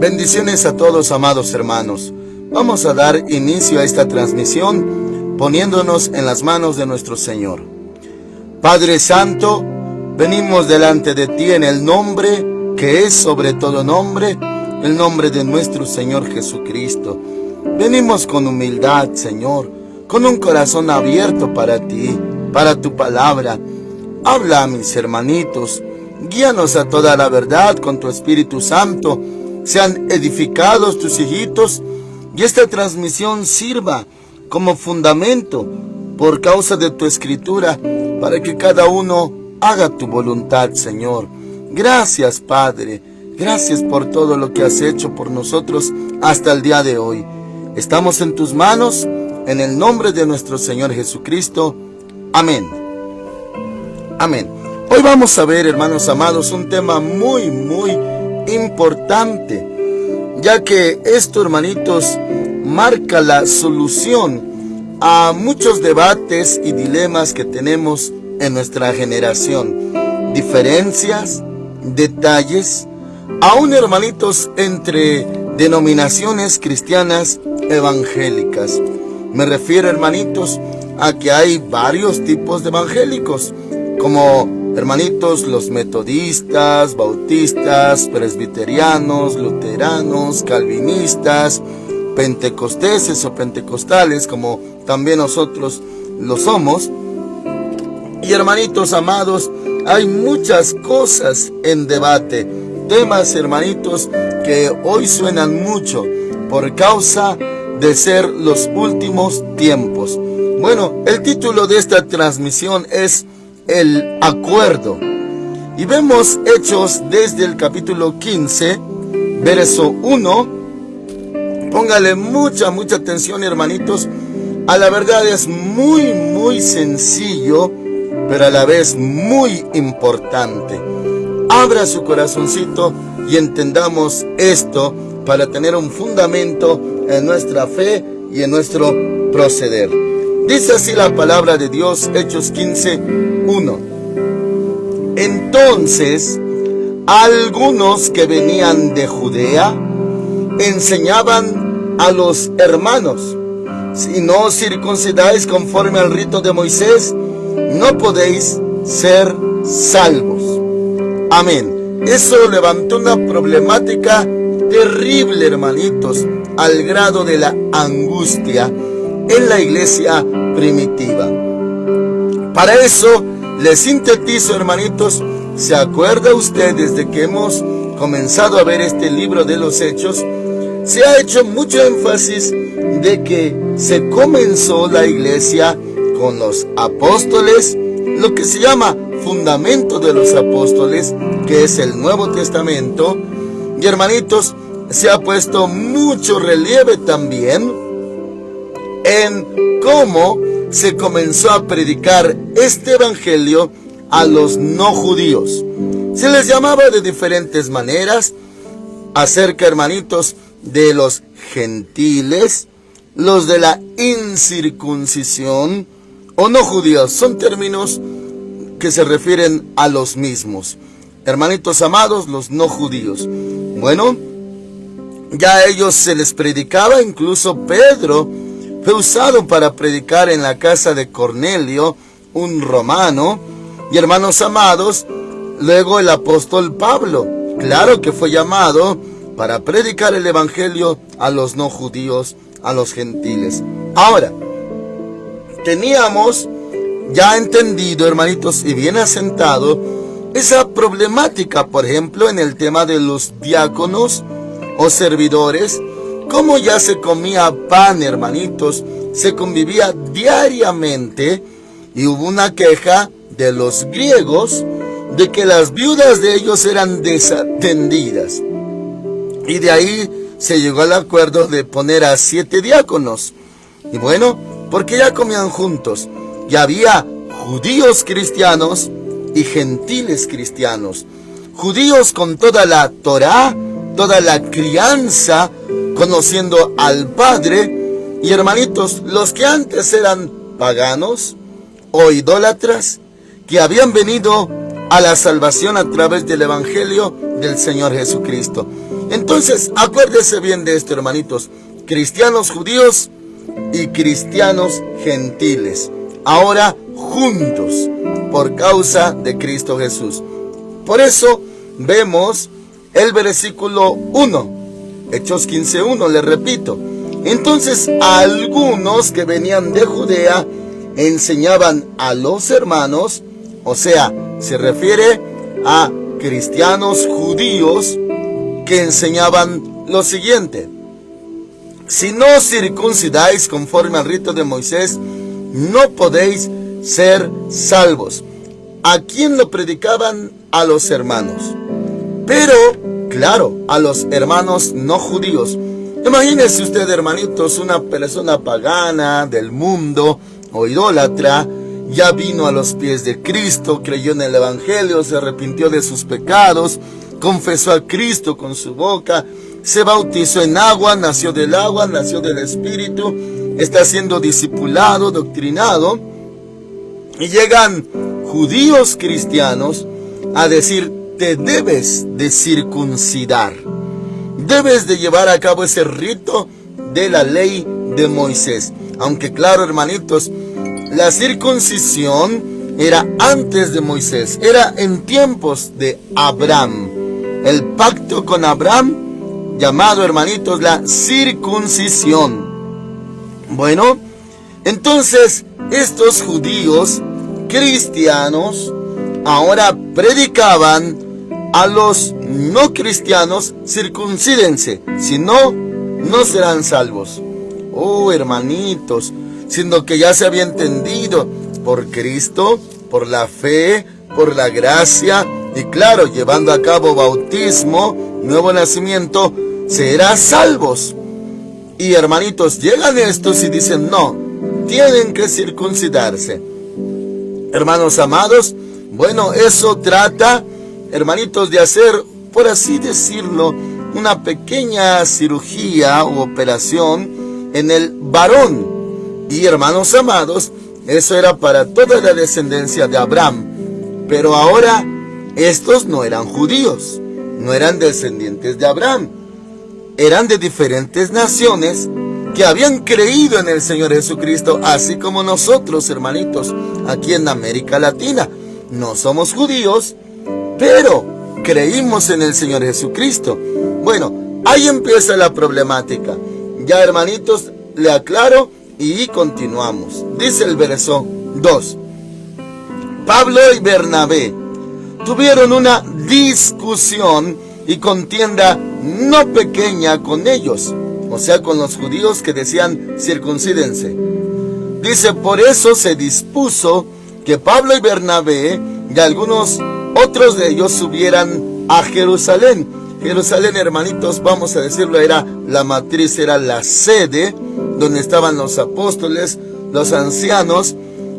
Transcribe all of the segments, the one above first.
Bendiciones a todos, amados hermanos. Vamos a dar inicio a esta transmisión poniéndonos en las manos de nuestro Señor. Padre Santo, venimos delante de ti en el nombre que es sobre todo nombre, el nombre de nuestro Señor Jesucristo. Venimos con humildad, Señor, con un corazón abierto para ti, para tu palabra. Habla a mis hermanitos, guíanos a toda la verdad con tu Espíritu Santo. Sean edificados tus hijitos y esta transmisión sirva como fundamento por causa de tu escritura para que cada uno haga tu voluntad, Señor. Gracias, Padre. Gracias por todo lo que has hecho por nosotros hasta el día de hoy. Estamos en tus manos, en el nombre de nuestro Señor Jesucristo. Amén. Amén. Hoy vamos a ver, hermanos amados, un tema muy importante, ya que esto, hermanitos, marca la solución a muchos debates y dilemas que tenemos en nuestra generación. Diferencias, detalles, aún, hermanitos, entre denominaciones cristianas evangélicas. Me refiero, hermanitos, a que hay varios tipos de evangélicos, como hermanitos, los metodistas, bautistas, presbiterianos, luteranos, calvinistas, pentecosteses o pentecostales, como también nosotros lo somos. Y hermanitos amados, hay muchas cosas en debate, temas, hermanitos, que hoy suenan mucho por causa de ser los últimos tiempos. Bueno, el título de esta transmisión es el acuerdo. Y vemos Hechos desde el capítulo 15, verso 1. Póngale mucha atención, hermanitos. A la verdad es muy sencillo, pero a la vez muy importante. Abra su corazoncito y entendamos esto para tener un fundamento en nuestra fe y en nuestro proceder. Dice así la palabra de Dios, Hechos 15:1. Entonces, algunos que venían de Judea enseñaban a los hermanos: si no os circuncidáis conforme al rito de Moisés, no podéis ser salvos. Amén. Eso levantó una problemática terrible, hermanitos, al grado de la angustia en la iglesia primitiva. Para eso les sintetizo, hermanitos. ¿Se acuerda usted desde que hemos comenzado a ver este libro de los Hechos? Se ha hecho mucho énfasis de que se comenzó la iglesia con los apóstoles, lo que se llama fundamento de los apóstoles, que es el Nuevo Testamento. Y hermanitos, se ha puesto mucho relieve también en cómo se comenzó a predicar este evangelio a los no judíos. Se les llamaba de diferentes maneras acerca, hermanitos, de los gentiles, los de la incircuncisión o no judíos. Son términos que se refieren a los mismos. Hermanitos amados, los no judíos. Bueno, ya a ellos se les predicaba. Incluso Pedro fue usado para predicar en la casa de Cornelio, un romano. Y hermanos amados, luego el apóstol Pablo, claro que fue llamado para predicar el evangelio a los no judíos, a los gentiles. Ahora, teníamos ya entendido, hermanitos, y bien asentado esa problemática, por ejemplo, en el tema de los diáconos o servidores. Como ya se comía pan, hermanitos, se convivía diariamente, y hubo una queja de los griegos de que las viudas de ellos eran desatendidas. Y de ahí se llegó al acuerdo de poner a 7 diáconos. Y bueno, porque ya comían juntos. Y había judíos cristianos y gentiles cristianos. Judíos con toda la Torá, toda la crianza, conociendo al Padre. Y hermanitos, los que antes eran paganos o idólatras, que habían venido a la salvación a través del Evangelio del Señor Jesucristo. Entonces, acuérdese bien de esto, hermanitos. Cristianos judíos y cristianos gentiles, ahora juntos por causa de Cristo Jesús. Por eso vemos el versículo 1, Hechos 15:1, le repito. Entonces algunos que venían de Judea enseñaban a los hermanos, o sea, se refiere a cristianos judíos que enseñaban lo siguiente: si no circuncidáis conforme al rito de Moisés, no podéis ser salvos. ¿A quién lo predicaban? A los hermanos. Pero, claro, a los hermanos no judíos. Imagínese usted, hermanitos, una persona pagana del mundo o idólatra, ya vino a los pies de Cristo, creyó en el Evangelio, se arrepintió de sus pecados, confesó a Cristo con su boca, se bautizó en agua, nació del Espíritu, está siendo discipulado, doctrinado, y llegan judíos cristianos a decir: te debes de circuncidar, debes de llevar a cabo ese rito de la ley de Moisés. Aunque claro, hermanitos, la circuncisión era antes de Moisés, era en tiempos de Abraham. El pacto con Abraham, llamado, hermanitos, la circuncisión. Bueno, entonces estos judíos cristianos ahora predicaban a los no cristianos: circuncídense, si no, no serán salvos. Oh, hermanitos, siendo que ya se había entendido por Cristo, por la fe, por la gracia, y claro, llevando a cabo bautismo, nuevo nacimiento, serán salvos. Y hermanitos, llegan estos y dicen: no, tienen que circuncidarse. Hermanos amados, bueno, eso trata, hermanitos, de hacer, por así decirlo, una pequeña cirugía u operación en el varón. Y hermanos amados, eso era para toda la descendencia de Abraham. Pero ahora, estos no eran judíos, no eran descendientes de Abraham, eran de diferentes naciones que habían creído en el Señor Jesucristo, así como nosotros, hermanitos, aquí en América Latina. No somos judíos, pero creímos en el Señor Jesucristo. Bueno, ahí empieza la problemática. Ya, hermanitos, le aclaro y continuamos. Dice el verso 2. Pablo y Bernabé tuvieron una discusión y contienda no pequeña con ellos, o sea, con los judíos que decían: circuncídense. Dice: por eso se dispuso que Pablo y Bernabé y algunos otros de ellos subieran a Jerusalén. Jerusalén, hermanitos, vamos a decirlo, era la matriz, era la sede donde estaban los apóstoles, los ancianos,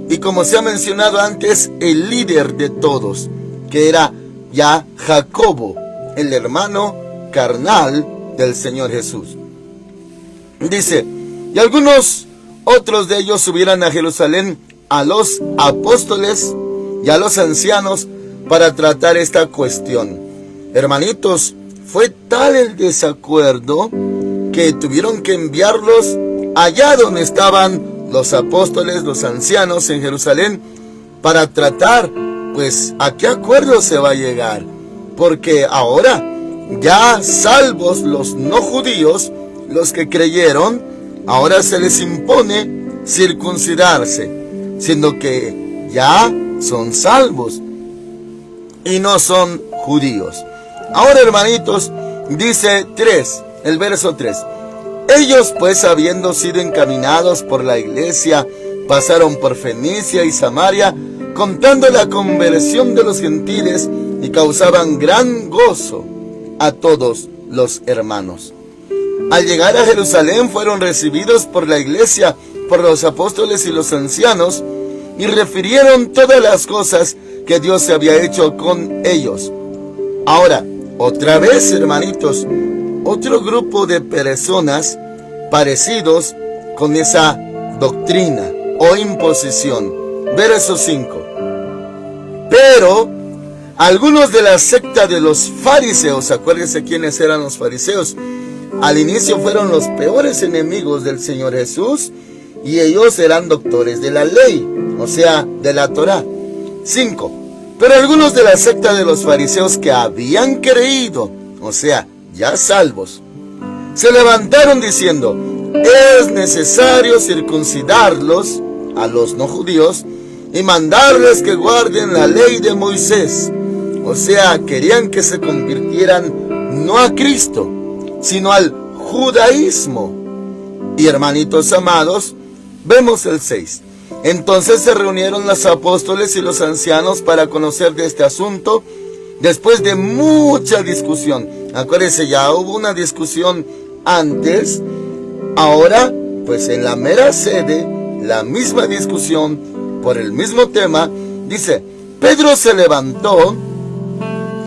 y como se ha mencionado antes, el líder de todos, que era ya Jacobo, el hermano carnal del Señor Jesús. Dice: y algunos otros de ellos subieran a Jerusalén a los apóstoles y a los ancianos para tratar esta cuestión. Hermanitos, fue tal el desacuerdo que tuvieron que enviarlos allá donde estaban los apóstoles, los ancianos en Jerusalén, para tratar, pues, a qué acuerdo se va a llegar. Porque ahora, ya salvos los no judíos, los que creyeron, ahora se les impone circuncidarse, siendo que ya son salvos y no son judíos. Ahora, hermanitos, dice el verso 3. Ellos, pues, habiendo sido encaminados por la iglesia, pasaron por Fenicia y Samaria, contando la conversión de los gentiles, y causaban gran gozo a todos los hermanos. Al llegar a Jerusalén fueron recibidos por la iglesia, por los apóstoles y los ancianos, y refirieron todas las cosas que Dios había hecho con ellos. Ahora, otra vez, hermanitos, otro grupo de personas parecidos con esa doctrina o imposición. Verso 5. Pero Algunos de la secta de los fariseos, acuérdense quiénes eran los fariseos, al inicio fueron los peores enemigos del Señor Jesús, y ellos eran doctores de la ley, o sea, de la Torá. 5. Pero algunos de la secta de los fariseos que habían creído, o sea, ya salvos, se levantaron diciendo: es necesario circuncidarlos, a los no judíos, y mandarles que guarden la ley de Moisés. O sea, querían que se convirtieran no a Cristo, sino al judaísmo. Y hermanitos amados, vemos el 6. Entonces se reunieron los apóstoles y los ancianos para conocer de este asunto, después de mucha discusión. Acuérdense, ya hubo una discusión antes. Ahora, pues en la mera sede, la misma discusión por el mismo tema. Dice: Pedro se levantó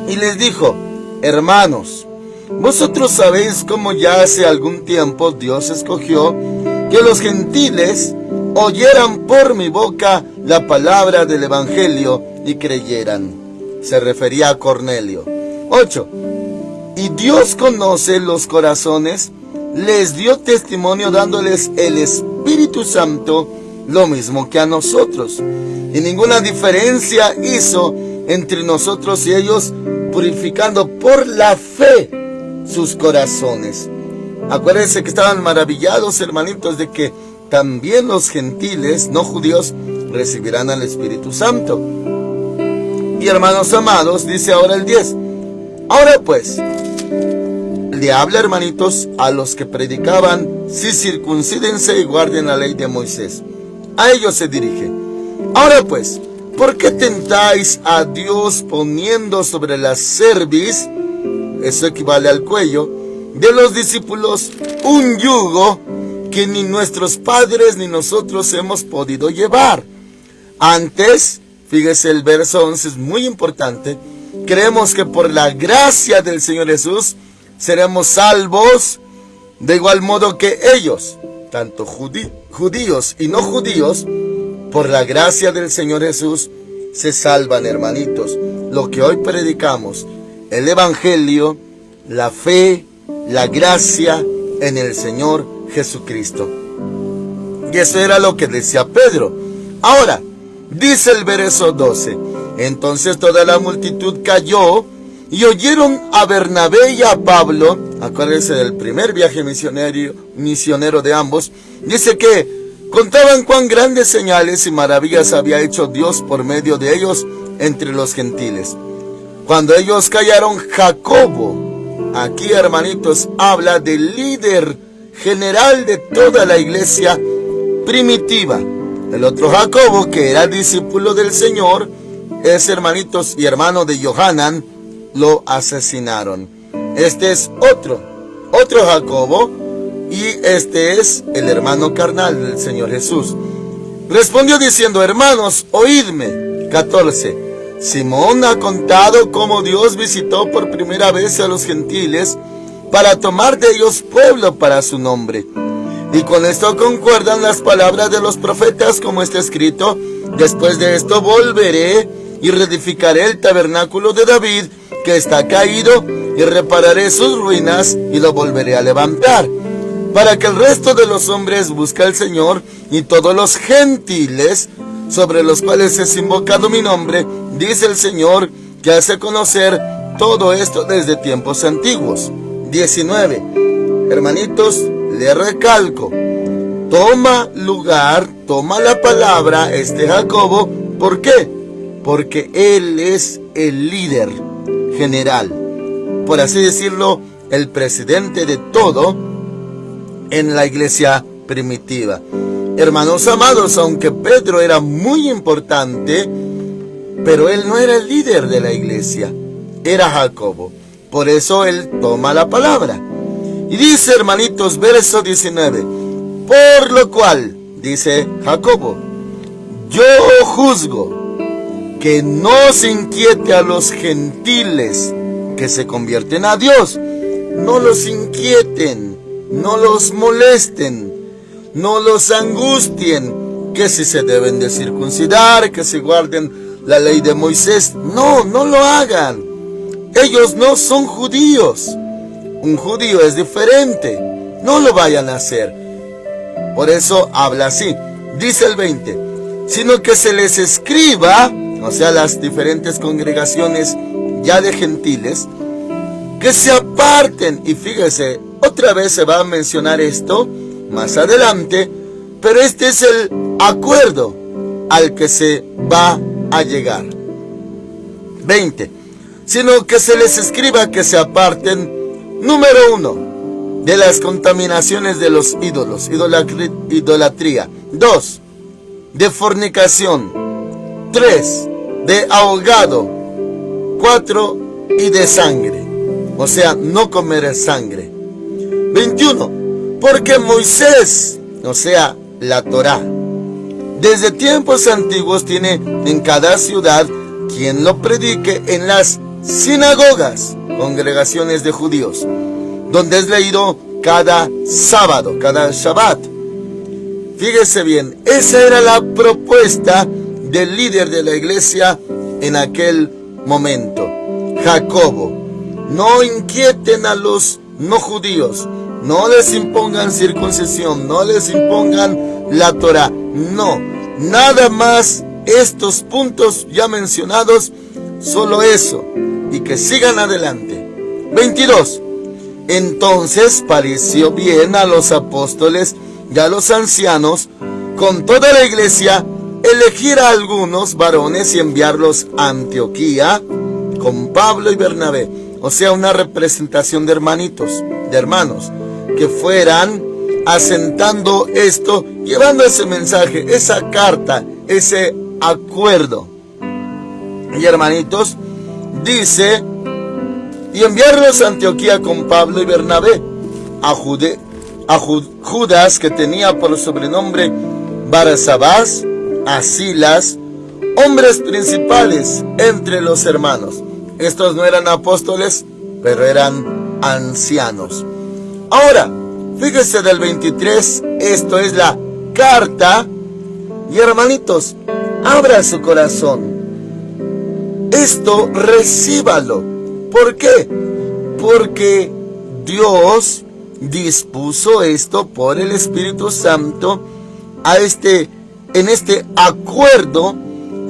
y les dijo: hermanos, vosotros sabéis cómo ya hace algún tiempo Dios escogió que los gentiles oyeran por mi boca la palabra del evangelio y creyeran. Se refería a Cornelio. 8. Y Dios conoce los corazones, les dio testimonio dándoles el Espíritu Santo, lo mismo que a nosotros. Y ninguna diferencia hizo entre nosotros y ellos, purificando por la fe sus corazones. Acuérdense que estaban maravillados, hermanitos, de que también los gentiles, no judíos, recibirán al Espíritu Santo. Y hermanos amados, dice ahora el 10. Ahora pues, le habla, hermanitos, a los que predicaban: sí, circuncídense y guarden la ley de Moisés. A ellos se dirige: ahora pues, ¿por qué tentáis a Dios poniendo sobre la cerviz, eso equivale al cuello, de los discípulos un yugo que ni nuestros padres ni nosotros hemos podido llevar? Antes, fíjese, el verso 11 es muy importante. Creemos que por la gracia del Señor Jesús seremos salvos, de igual modo que ellos, tanto judíos y no judíos, por la gracia del Señor Jesús se salvan, hermanitos. Lo que hoy predicamos, el evangelio, la fe, la gracia en el Señor Jesucristo. Y eso era lo que decía Pedro. Ahora, dice el verso 12: entonces toda la multitud cayó y oyeron a Bernabé y a Pablo. Acuérdense del primer viaje misionero de ambos. Dice que contaban cuán grandes señales y maravillas había hecho Dios por medio de ellos entre los gentiles. Cuando ellos callaron, Jacobo, aquí, hermanitos, habla del líder general de toda la iglesia primitiva. El otro Jacobo, que era discípulo del Señor, es, hermanitos, y hermano de Johanan, lo asesinaron. Este es otro Jacobo, y este es el hermano carnal del Señor Jesús. Respondió diciendo: hermanos, oídme. 14. Simón ha contado cómo Dios visitó por primera vez a los gentiles para tomar de ellos pueblo para su nombre. Y con esto concuerdan las palabras de los profetas, como está escrito: después de esto volveré y reedificaré el tabernáculo de David, que está caído, y repararé sus ruinas y lo volveré a levantar, para que el resto de los hombres busque al Señor, y todos los gentiles sobre los cuales es invocado mi nombre, dice el Señor, que hace conocer todo esto desde tiempos antiguos. 19. Hermanitos, le recalco, toma la palabra Jacobo. ¿Por qué? Porque él es el líder general, por así decirlo, el presidente de todo en la iglesia primitiva. Hermanos amados, aunque Pedro era muy importante, pero él no era el líder de la iglesia, era Jacobo. Por eso él toma la palabra. Y dice, hermanitos, verso 19: por lo cual, dice Jacobo, yo juzgo que no se inquiete a los gentiles que se convierten a Dios. No los inquieten, no los molesten, no los angustien, que si se deben de circuncidar, que si guarden la ley de Moisés. No, no lo hagan. Ellos no son judíos. Un judío es diferente. No lo vayan a hacer. Por eso habla así. Dice el 20. Sino que se les escriba, o sea, las diferentes congregaciones ya de gentiles, que se aparten. Y fíjese, otra vez se va a mencionar esto más adelante, pero este es el acuerdo al que se va a llegar. 20. Sino que se les escriba que se aparten, número 1, de las contaminaciones de los ídolos, idolatría. 2, de fornicación. 3, de ahogado. 4, y de sangre. O sea, no comer sangre. 21. Porque Moisés, o sea, la Torá, desde tiempos antiguos tiene en cada ciudad quien lo predique en las sinagogas, congregaciones de judíos, donde es leído cada sábado, cada Shabbat. Fíjese bien, esa era la propuesta del líder de la iglesia en aquel momento, Jacobo. No inquieten a los no judíos, no les impongan circuncisión, no les impongan la Torá, no, nada más estos puntos ya mencionados, solo eso, y que sigan adelante. 22. Entonces pareció bien a los apóstoles y a los ancianos, con toda la iglesia, elegir a algunos varones y enviarlos a Antioquía con Pablo y Bernabé. O sea, una representación de hermanos, que fueran asentando esto, llevando ese mensaje, esa carta, ese acuerdo. Y hermanitos, dice, y enviarlos a Antioquía con Pablo y Bernabé, a Judas, que tenía por sobrenombre Barsabás, a Silas, hombres principales entre los hermanos. Estos no eran apóstoles, pero eran ancianos. Ahora, fíjese del 23, esto es la carta. Y hermanitos, abra su corazón. Esto recíbalo. ¿Por qué? Porque Dios dispuso esto por el Espíritu Santo en este acuerdo.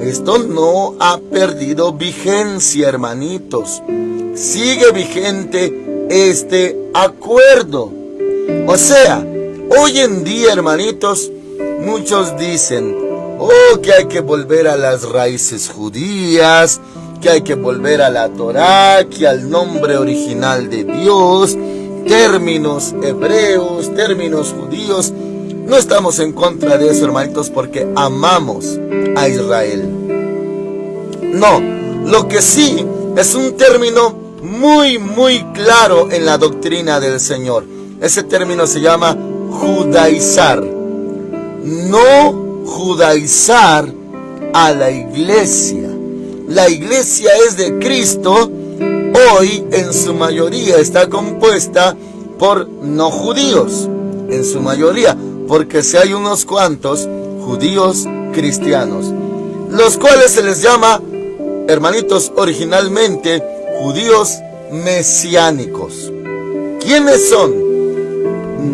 Esto no ha perdido vigencia, hermanitos. Sigue vigente este acuerdo. O sea, hoy en día, hermanitos, muchos dicen, que hay que volver a las raíces judías, que hay que volver a la Torá, que al nombre original de Dios, términos hebreos, términos judíos. No estamos en contra de eso, hermanitos, porque amamos a Israel. No, lo que sí es un término muy, muy claro en la doctrina del Señor. Ese término se llama judaizar. No judaizar a la iglesia. La iglesia es de Cristo. Hoy en su mayoría está compuesta por no judíos. En su mayoría. Porque si hay unos cuantos judíos cristianos, los cuales se les llama, hermanitos, originalmente judíos mesiánicos. ¿Quiénes son?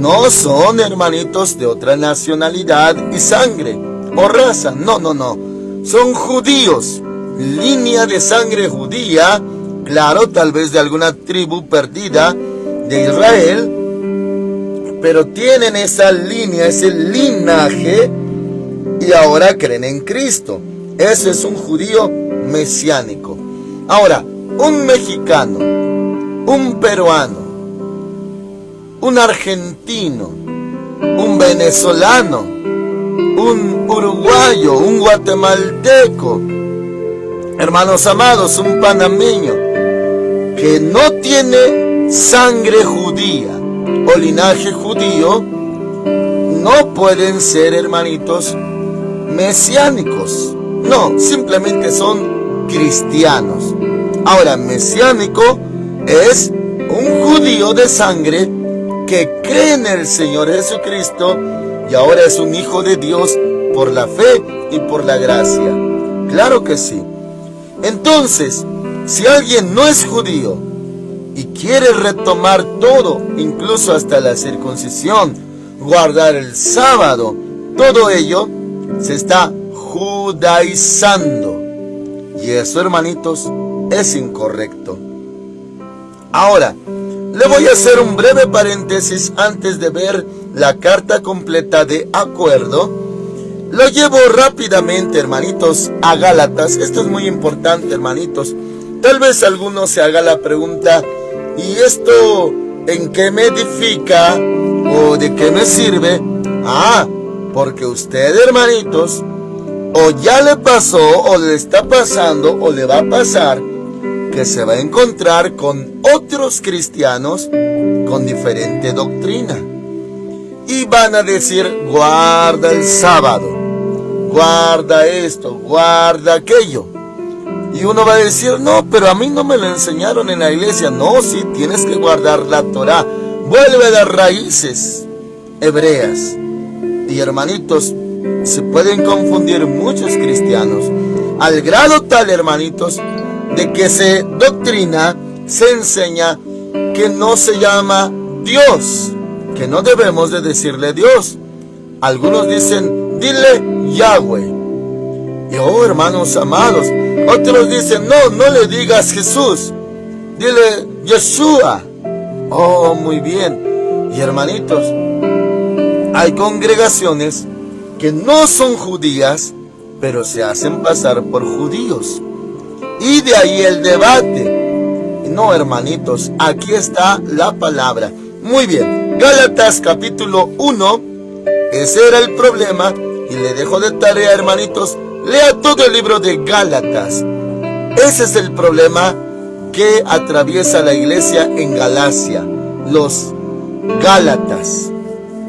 No son, hermanitos, de otra nacionalidad y sangre o raza. No. Son judíos, línea de sangre judía, claro, tal vez de alguna tribu perdida de Israel, pero tienen esa línea, ese linaje, y ahora creen en Cristo. Eso es un judío mesiánico. Ahora, un mexicano, un peruano, un argentino, un venezolano, un uruguayo, un guatemalteco, hermanos amados, un panameño, que no tiene sangre judía o linaje judío, no pueden ser, hermanitos, mesiánicos. No, simplemente son cristianos. Ahora, mesiánico es un judío de sangre que cree en el Señor Jesucristo y ahora es un hijo de Dios por la fe y por la gracia. Claro que sí. Entonces, si alguien no es judío y quiere retomar todo, incluso hasta la circuncisión, guardar el sábado, todo ello se está judaizando. Y eso, hermanitos, es incorrecto. Ahora, le voy a hacer un breve paréntesis antes de ver la carta completa de acuerdo. Lo llevo rápidamente, hermanitos, a Gálatas. Esto es muy importante, hermanitos. Tal vez alguno se haga la pregunta, ¿y esto en qué me edifica o de qué me sirve? Porque usted, hermanitos, o ya le pasó, o le está pasando, o le va a pasar, que se va a encontrar con otros cristianos con diferente doctrina. Y van a decir, guarda el sábado, guarda esto, guarda aquello. Y uno va a decir, no, pero a mí no me lo enseñaron en la iglesia. No, sí, tienes que guardar la Torá. Vuelve a las raíces hebreas. Y hermanitos, se pueden confundir muchos cristianos, al grado tal, hermanitos, de que se doctrina, se enseña que no se llama Dios, que no debemos de decirle Dios. Algunos dicen, dile Yahweh. Y hermanos amados, otros dicen, no le digas Jesús, dile Yeshua. Muy bien. Y hermanitos, hay congregaciones que no son judías, pero se hacen pasar por judíos. Y de ahí el debate. No, hermanitos, aquí está la palabra. Muy bien, Gálatas capítulo 1, ese era el problema. Y le dejo de tarea, hermanitos, lea todo el libro de Gálatas. Ese es el problema que atraviesa la iglesia en Galacia. Los Gálatas,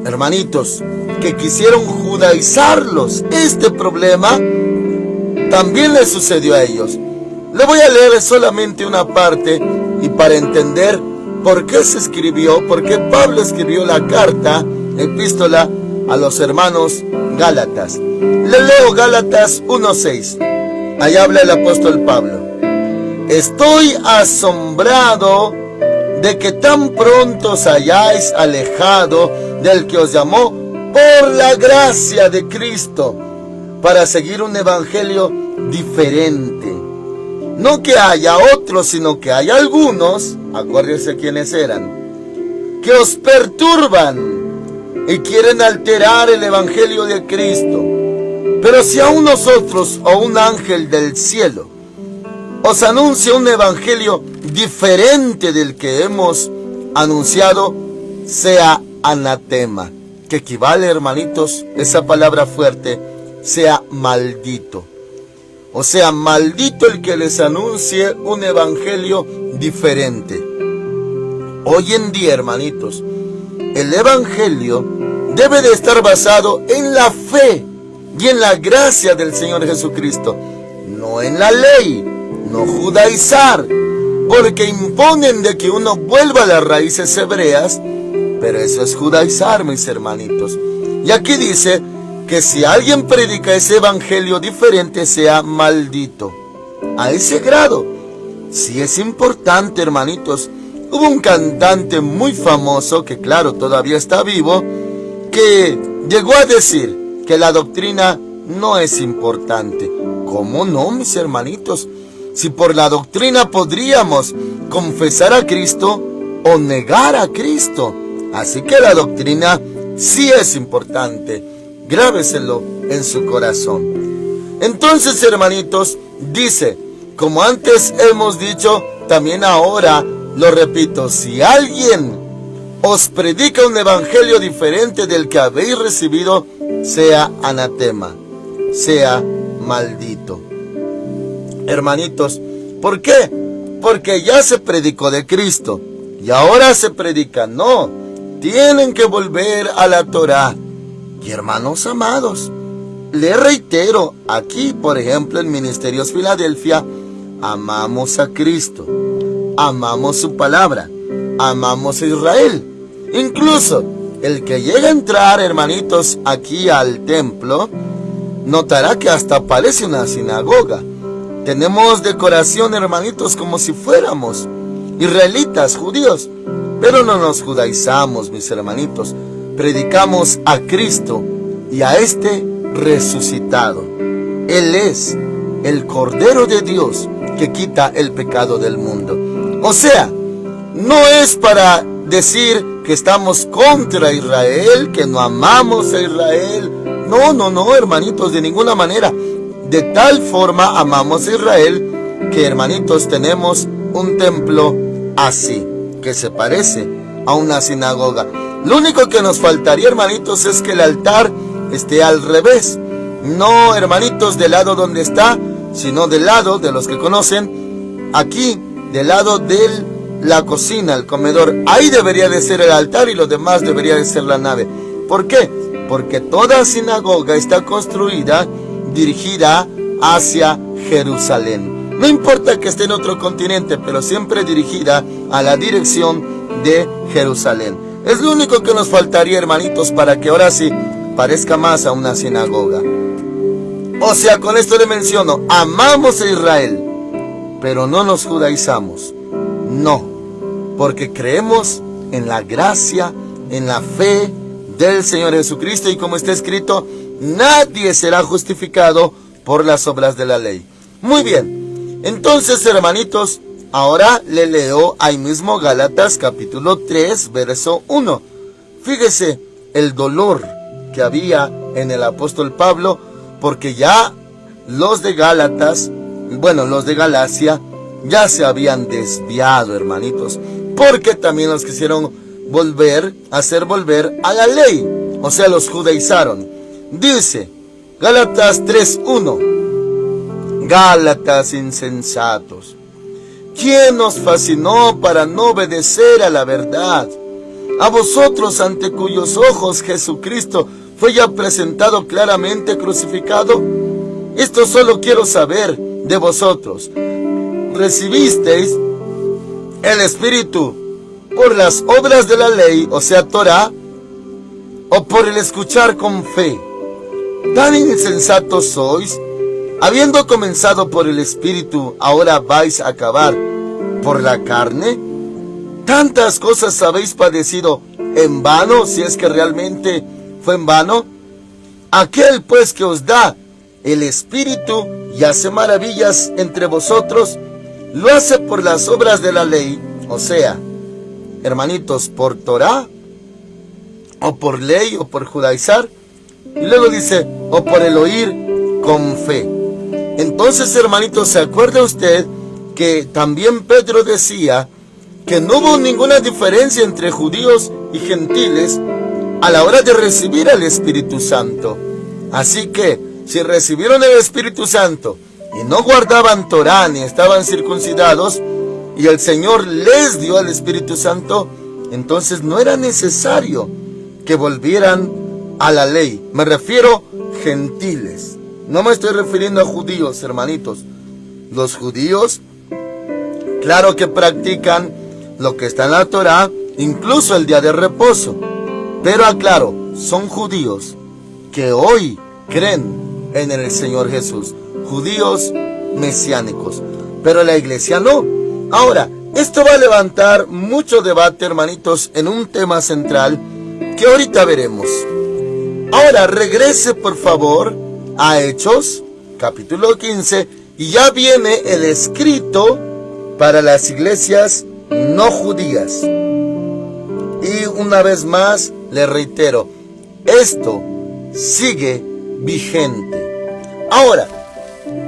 hermanitos, que quisieron judaizarlos. Este problema también le sucedió a ellos. Le voy a leer solamente una parte y para entender por qué se escribió, por qué Pablo escribió la carta, epístola a los hermanos Gálatas. Le leo Gálatas 1:6. Ahí habla el apóstol Pablo. Estoy asombrado de que tan pronto os hayáis alejado del que os llamó por la gracia de Cristo para seguir un evangelio diferente. No que haya otros, sino que hay algunos, acuérdense quiénes eran, que os perturban y quieren alterar el evangelio de Cristo. Pero si aún nosotros o un ángel del cielo os anuncia un evangelio diferente del que hemos anunciado, sea anatema, que equivale, hermanitos, esa palabra fuerte, sea maldito. O sea, maldito el que les anuncie un evangelio diferente. Hoy en día, hermanitos, el evangelio debe de estar basado en la fe y en la gracia del Señor Jesucristo, no en la ley, no judaizar, porque imponen de que uno vuelva a las raíces hebreas, pero eso es judaizar, mis hermanitos. Y aquí dice que si alguien predica ese evangelio diferente, sea maldito. A ese grado, sí es importante, hermanitos. Hubo un cantante muy famoso, que claro, todavía está vivo, que llegó a decir que la doctrina no es importante. ¿Cómo no, mis hermanitos? Si por la doctrina podríamos confesar a Cristo o negar a Cristo. Así que la doctrina sí es importante. Grábeselo en su corazón. Entonces, hermanitos, dice, como antes hemos dicho, también ahora lo repito, si alguien os predica un evangelio diferente del que habéis recibido, sea anatema, sea maldito. Hermanitos, ¿por qué? Porque ya se predicó de Cristo y ahora se predica, no, tienen que volver a la Torá. Y hermanos amados, les reitero, aquí por ejemplo en Ministerios Filadelfia, amamos a Cristo, amamos su palabra, amamos a Israel. Incluso el que llega a entrar, hermanitos, aquí al templo, notará que hasta parece una sinagoga. Tenemos decoración, hermanitos, como si fuéramos israelitas, judíos. Pero no nos judaizamos, mis hermanitos. Predicamos a Cristo y a este resucitado. Él es el Cordero de Dios que quita el pecado del mundo. O sea, no es para decir que estamos contra Israel, que no amamos a Israel. No, hermanitos, de ninguna manera. De tal forma amamos a Israel que, hermanitos, tenemos un templo así, que se parece a una sinagoga. Lo único que nos faltaría, hermanitos, es que el altar esté al revés. No, hermanitos, del lado donde está, sino del lado, de los que conocen, aquí, del lado de la cocina, el comedor. Ahí debería de ser el altar y lo demás debería de ser la nave. ¿Por qué? Porque toda sinagoga está construida, dirigida hacia Jerusalén. No importa que esté en otro continente, pero siempre dirigida a la dirección de Jerusalén. Es lo único que nos faltaría, hermanitos, para que ahora sí parezca más a una sinagoga. O sea, con esto le menciono, amamos a Israel, pero no nos judaizamos. No, porque creemos en la gracia, en la fe del Señor Jesucristo, y como está escrito, nadie será justificado por las obras de la ley. Muy bien, entonces, hermanitos, ahora le leo ahí mismo Gálatas capítulo 3, verso 1. Fíjese el dolor que había en el apóstol Pablo, porque ya los de Gálatas, los de Galacia, ya se habían desviado, hermanitos, porque también los quisieron hacer volver a la ley, o sea, los judaizaron. Dice Gálatas 3:1: Gálatas insensatos, ¿quién nos fascinó para no obedecer a la verdad? A vosotros, ante cuyos ojos Jesucristo fue ya presentado claramente crucificado. Esto solo quiero saber de vosotros: ¿recibisteis el Espíritu por las obras de la ley, o sea, Torah, o por el escuchar con fe? ¿Tan insensatos sois? Habiendo comenzado por el Espíritu, ¿ahora vais a acabar por la carne? ¿Tantas cosas habéis padecido en vano, si es que realmente fue en vano? Aquel pues que os da el Espíritu y hace maravillas entre vosotros, ¿lo hace por las obras de la ley, o sea, hermanitos, por Torah, o por ley, o por judaizar? Y luego dice, o por el oír con fe. Entonces, hermanitos, ¿se acuerda usted que también Pedro decía que no hubo ninguna diferencia entre judíos y gentiles a la hora de recibir al Espíritu Santo? Así que, si recibieron el Espíritu Santo y no guardaban Torah ni estaban circuncidados, y el Señor les dio el Espíritu Santo, entonces no era necesario que volvieran a la ley. Me refiero gentiles. No me estoy refiriendo a judíos, hermanitos. Los judíos, claro que practican lo que está en la Torah, incluso el día de reposo. Pero aclaro, son judíos que hoy creen en el Señor Jesús. Judíos mesiánicos. Pero la iglesia no. Ahora, esto va a levantar mucho debate, hermanitos, en un tema central que ahorita veremos. Ahora, regrese por favor a Hechos, capítulo 15, y ya viene el escrito para las iglesias no judías. Y una vez más, le reitero, esto sigue vigente. Ahora,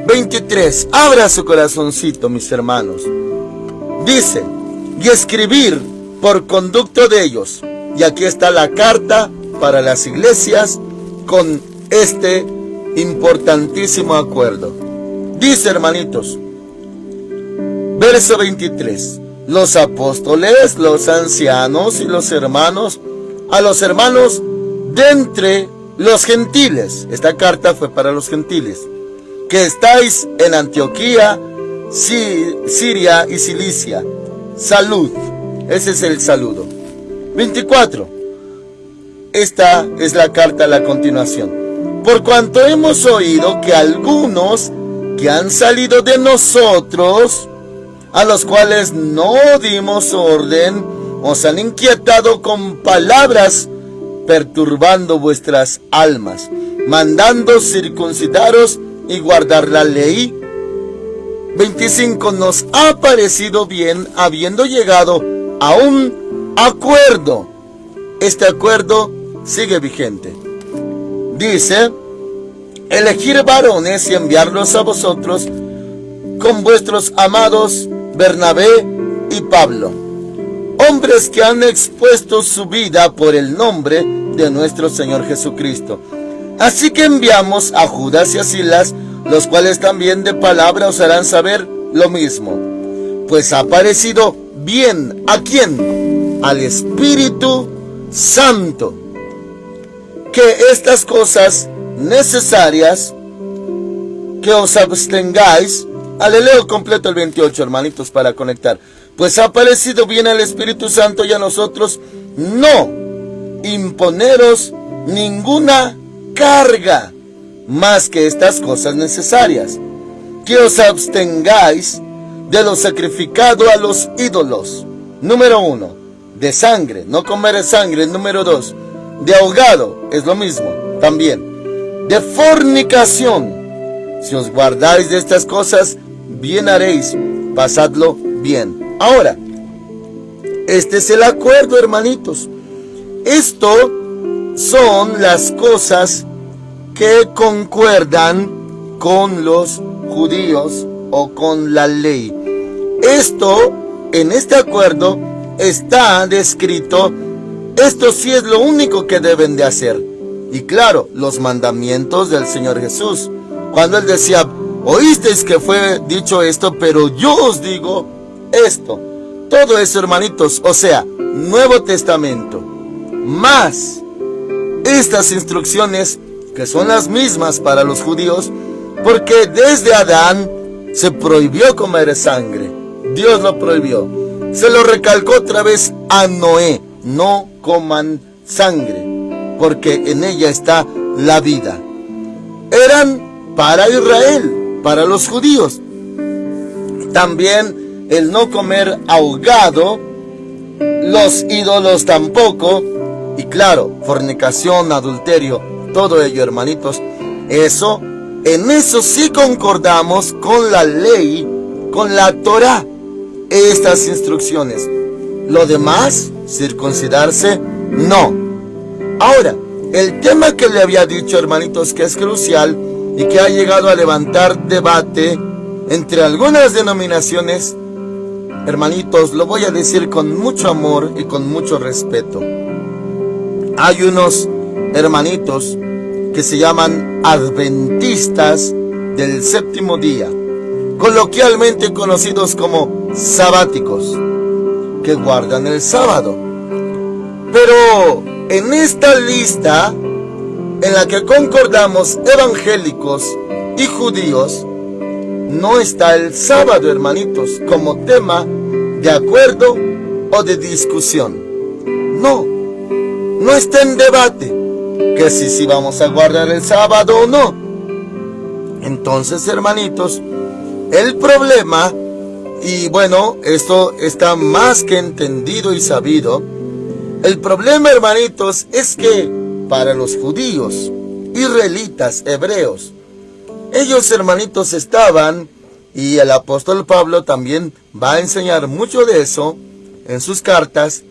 23, abra su corazoncito, mis hermanos. Dice, y escribir por conducto de ellos. Y aquí está la carta para las iglesias con este importantísimo acuerdo. Dice, hermanitos, verso 23, los apóstoles, los ancianos y los hermanos, a los hermanos de entre los gentiles. Esta carta fue para los gentiles, que estáis en Antioquía, Siria y Cilicia. Salud. Ese es el saludo. 24. Esta es la carta a la continuación. por cuanto hemos oído que algunos que han salido de nosotros, a los cuales no dimos orden, os han inquietado con palabras, perturbando vuestras almas, mandando circuncidaros y guardar la ley. 25. Nos ha parecido bien, habiendo llegado a un acuerdo. Este acuerdo sigue vigente. Dice: elegir varones y enviarlos a vosotros con vuestros amados Bernabé y Pablo, hombres que han expuesto su vida por el nombre de nuestro Señor Jesucristo. Así que enviamos a Judas y a Silas, los cuales también de palabra os harán saber lo mismo. Pues ha parecido bien, ¿a quién? Al Espíritu Santo, que estas cosas necesarias, que os abstengáis. Leo completo el 28, hermanitos, para conectar. Pues ha parecido bien al Espíritu Santo y a nosotros no imponeros ninguna carga más que estas cosas necesarias, que os abstengáis de lo sacrificado a los ídolos. Número 1, de sangre, no comer sangre. Número 2, de ahogado, es lo mismo también. De fornicación. Si os guardáis de estas cosas, bien haréis, pasadlo bien. Ahora, este es el acuerdo, hermanitos. Esto son las cosas que concuerdan con los judíos o con la ley. Esto, en este acuerdo, está descrito. Esto sí es lo único que deben de hacer. Y claro, los mandamientos del Señor Jesús. Cuando Él decía: oísteis que fue dicho esto, pero yo os digo esto. Todo eso, hermanitos, o sea, Nuevo Testamento, más estas instrucciones que son las mismas para los judíos, porque desde Adán se prohibió comer sangre. Dios lo prohibió. Se lo recalcó otra vez a Noé: no coman sangre, porque en ella está la vida. Eran para Israel, para los judíos. También el no comer ahogado, los ídolos tampoco, y claro, fornicación, adulterio, todo ello, hermanitos. Eso, en eso sí concordamos con la ley, con la Torá, estas instrucciones. Lo demás, circuncidarse, no. Ahora, el tema que le había dicho, hermanitos, que es crucial y que ha llegado a levantar debate entre algunas denominaciones, hermanitos, lo voy a decir con mucho amor y con mucho respeto. Hay unos hermanitos que se llaman adventistas del séptimo día, coloquialmente conocidos como sabáticos, que guardan el sábado. Pero en esta lista en la que concordamos evangélicos y judíos, no está el sábado, hermanitos, como tema de acuerdo o de discusión. No está en debate que si vamos a guardar el sábado o no. Entonces, hermanitos, el problema, y bueno, esto está más que entendido y sabido, el problema, hermanitos, es que para los judíos, israelitas, hebreos, ellos, hermanitos, estaban, y el apóstol Pablo también va a enseñar mucho de eso en sus cartas.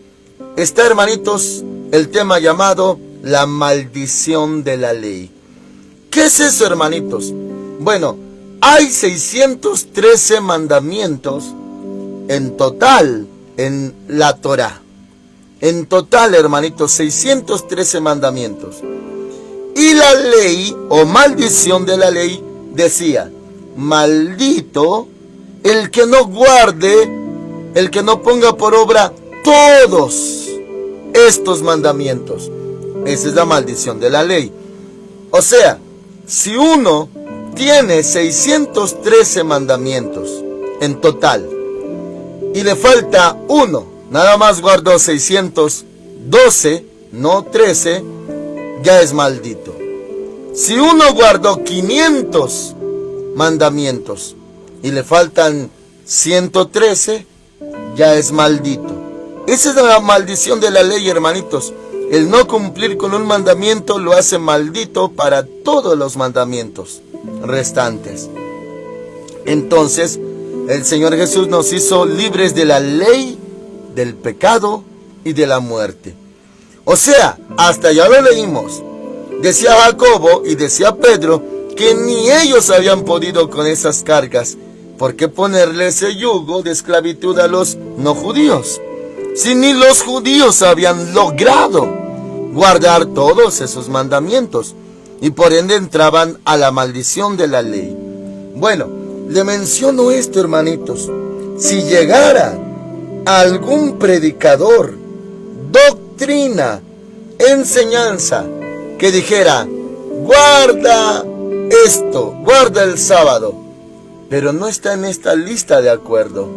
Está, hermanitos, el tema llamado la maldición de la ley. ¿Qué es eso, hermanitos? Bueno, hay 613 mandamientos en total en la Torá. En total, hermanitos, 613 mandamientos. Y la ley, o maldición de la ley, decía: maldito el que no guarde, el que no ponga por obra todos estos mandamientos. Esa es la maldición de la ley. O sea, si uno tiene 613 mandamientos en total y le falta uno, nada más guardó 612, no 13, ya es maldito. Si uno guardó 500 mandamientos y le faltan 113, ya es maldito. Esa es la maldición de la ley, hermanitos. El no cumplir con un mandamiento lo hace maldito para todos los mandamientos restantes. Entonces, el Señor Jesús nos hizo libres de la ley, del pecado y de la muerte. O sea, hasta ya lo leímos. Decía Jacobo y decía Pedro que ni ellos habían podido con esas cargas. ¿Por qué ponerle ese yugo de esclavitud a los no judíos? Si ni los judíos habían logrado guardar todos esos mandamientos y por ende entraban a la maldición de la ley. Bueno, le menciono esto, hermanitos. Si llegara algún predicador, doctrina, enseñanza, que dijera, guarda esto, guarda el sábado, pero no está en esta lista de acuerdo.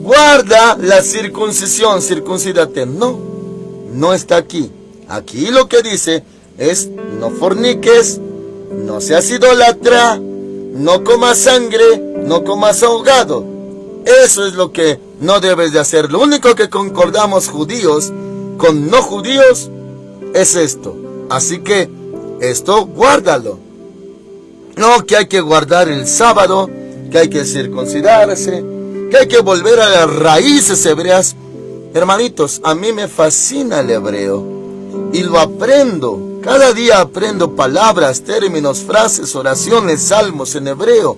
Guarda la circuncisión, circuncídate. No está aquí. Aquí lo que dice es, no forniques, no seas idólatra, no comas sangre, no comas ahogado. Eso es lo que no debes de hacer. Lo único que concordamos judíos con no judíos es esto. Así que esto guárdalo. No que hay que guardar el sábado, que hay que circuncidarse, que hay que volver a las raíces hebreas. Hermanitos, a mí me fascina el hebreo y lo aprendo. Cada día aprendo palabras, términos, frases, oraciones, salmos en hebreo.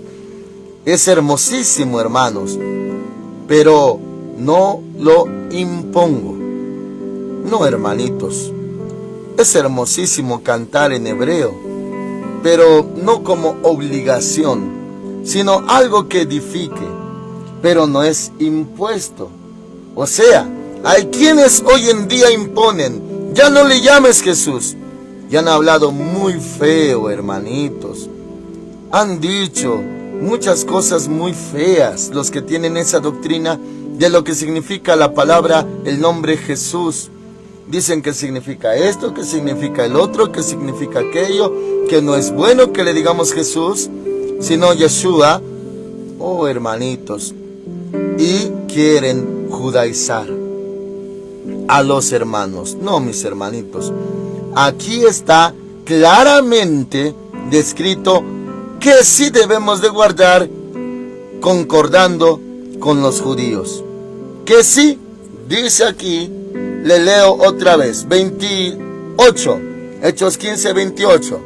Es hermosísimo, hermanos, pero no lo impongo. No, hermanitos, es hermosísimo cantar en hebreo, pero no como obligación, sino algo que edifique, pero no es impuesto. O sea, hay quienes hoy en día imponen, ya no le llames Jesús. Y han hablado muy feo, hermanitos. Han dicho muchas cosas muy feas los que tienen esa doctrina de lo que significa la palabra, el nombre Jesús. Dicen que significa esto, que significa el otro, que significa aquello, que no es bueno que le digamos Jesús, sino Yeshua. Oh, hermanitos. Y quieren judaizar a los hermanos. No, mis hermanitos. Aquí está claramente descrito que sí debemos de guardar concordando con los judíos. Que sí, dice aquí, le leo otra vez, 28, Hechos 15, 28.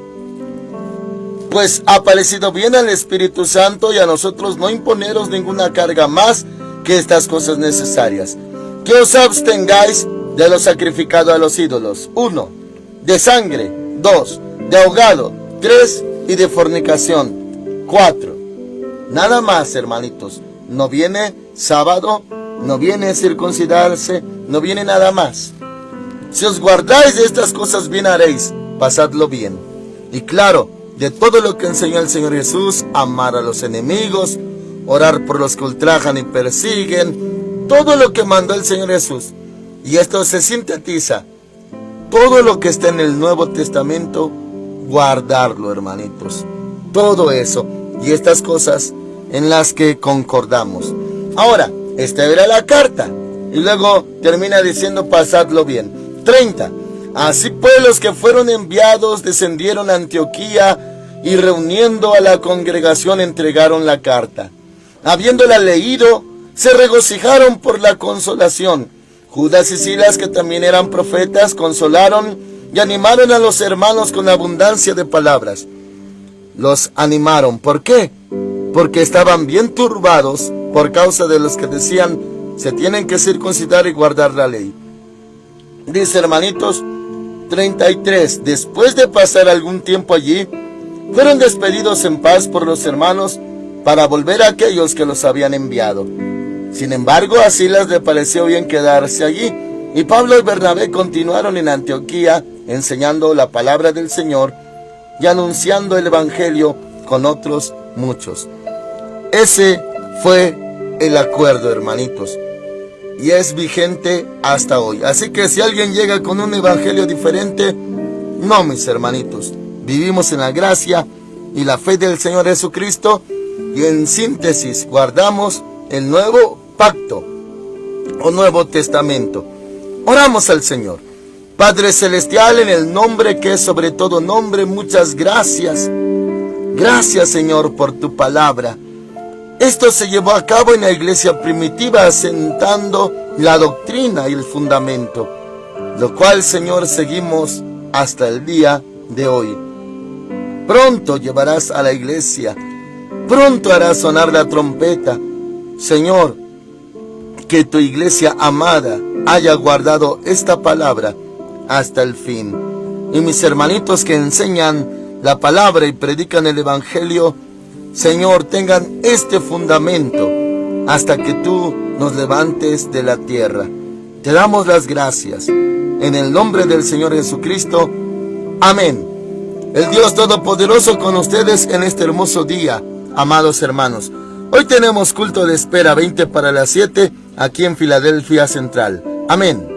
Pues ha parecido bien al Espíritu Santo y a nosotros no imponeros ninguna carga más que estas cosas necesarias. Que os abstengáis de lo sacrificado a los ídolos. 1. De sangre. 2. De ahogado. 3. Y de fornicación. 4. Nada más, hermanitos. No viene sábado, no viene circuncidarse, no viene nada más. Si os guardáis de estas cosas, bien haréis. Pasadlo bien. Y claro, de todo lo que enseñó el Señor Jesús, amar a los enemigos, orar por los que ultrajan y persiguen, todo lo que mandó el Señor Jesús. Y esto se sintetiza. Todo lo que está en el Nuevo Testamento, guardarlo, hermanitos. Todo eso y estas cosas en las que concordamos. Ahora, esta era la carta. Y luego termina diciendo, pasadlo bien. 30. Así pues, los que fueron enviados descendieron a Antioquía y reuniendo a la congregación entregaron la carta. Habiéndola leído, se regocijaron por la consolación. Judas y Silas, que también eran profetas, consolaron y animaron a los hermanos con abundancia de palabras. Los animaron. ¿Por qué? Porque estaban bien turbados por causa de los que decían, se tienen que circuncidar y guardar la ley. Dice, hermanitos, 33. Después de pasar algún tiempo allí, fueron despedidos en paz por los hermanos para volver a aquellos que los habían enviado. Sin embargo, a Silas le pareció bien quedarse allí, y Pablo y Bernabé continuaron en Antioquía, enseñando la palabra del Señor y anunciando el Evangelio con otros muchos. Ese fue el acuerdo, hermanitos, y es vigente hasta hoy. Así que si alguien llega con un evangelio diferente, no, mis hermanitos, vivimos en la gracia y la fe del Señor Jesucristo, y en síntesis guardamos el nuevo pacto o Nuevo Testamento. Oramos al Señor. Padre Celestial, en el nombre que es sobre todo nombre, muchas gracias. Gracias, Señor, por tu palabra. Esto se llevó a cabo en la iglesia primitiva, asentando la doctrina y el fundamento, lo cual, Señor, seguimos hasta el día de hoy. Pronto llevarás a la iglesia, pronto harás sonar la trompeta. Señor, que tu iglesia amada haya guardado esta palabra hasta el fin. Y mis hermanitos que enseñan la palabra y predican el evangelio, Señor, tengan este fundamento hasta que tú nos levantes de la tierra. Te damos las gracias en el nombre del Señor Jesucristo. Amén. El Dios Todopoderoso con ustedes en este hermoso día, amados hermanos. Hoy tenemos culto de espera 20 para las 7 aquí en Filadelfia Central. Amén.